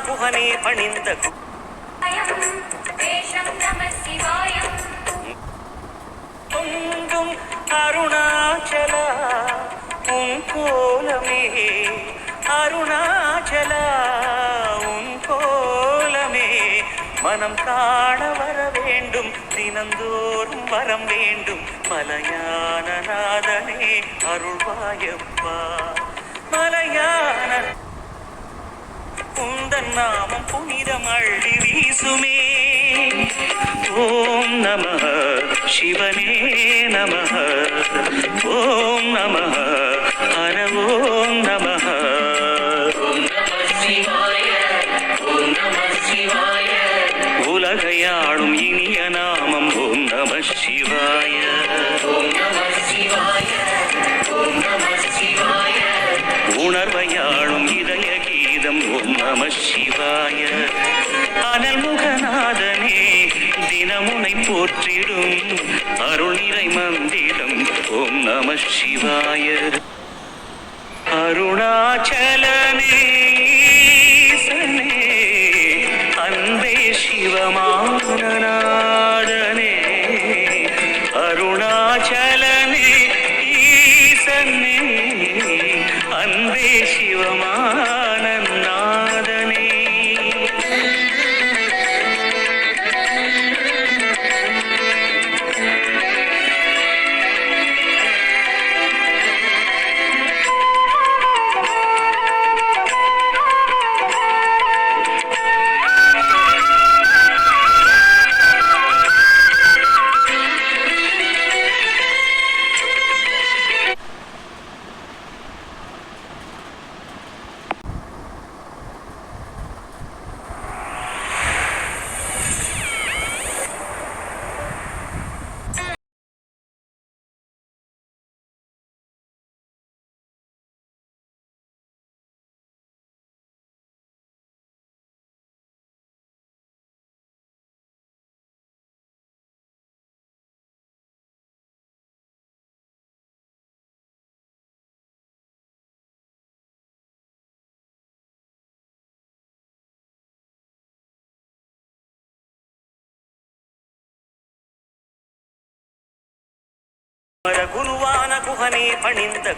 குகனே பணிந்த பொங்கும் அருணாச்சலா உன் கோலமே அருணாச்சலா உன் கோலமே மனம் காண வர வேண்டும் தினந்தோறும் வரம் வேண்டும் மலையான நாதனே அருள்வாயப்பா மலையான உந்தன் நாமம் புனிதம் அள்ளி வீசுமே ஓம் நமः சிவனே நமः ஓம் நமः ஹர ஓம் நமः உலகையாளும் இனிய நாமம் ஓம் நமः சிவாய உணர்வையாளும் இதய கீதம் ஓம் நமः சிவாய அனல் முகநாதனே தினமுனை போற்றிடும் அருள் நிறை மந்திரம் ஓம் நமः சிவாய அருணாச்சலனே அன்பே சிவமானநாதனே அருணாச்சலனே ஈசனே அன்பே சிவமானநாதனே குருவான குகனே பணிந்த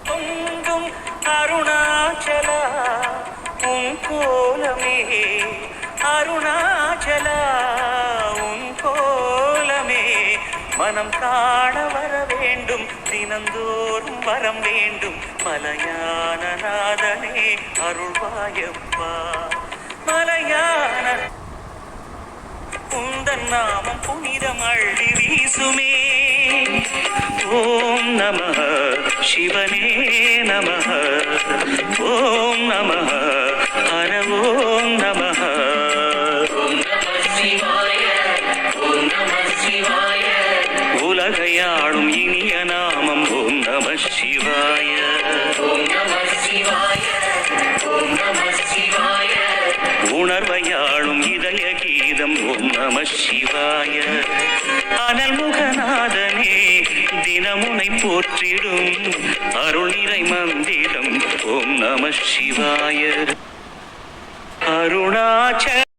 பொங்கும் அருணாச்சலா உன் கோலமே அருணாச்சலா உன் கோலமே மனம் காண வர வேண்டும் தினந்தோறும் வரம் வேண்டும் மலையான நாதனே அருள்வாயப்பா மலையான உந்தன் நாமம் புனிதம் அள்ளி வீசுமே ஓம் நமः சிவனே நமः ஓம் நமः ஹர ஓம் நமः உலகையாளும் இனிய நாமம் ஓம் நமः சிவாய உணர்வையாளும் இதய கீதம் ஓம் நமः சிவாய அனல் முகநாதனே தினமுனை போற்றிடும் அருள் நிறை மந்திரம் ஓம் நமः சிவாய அருணாச்சல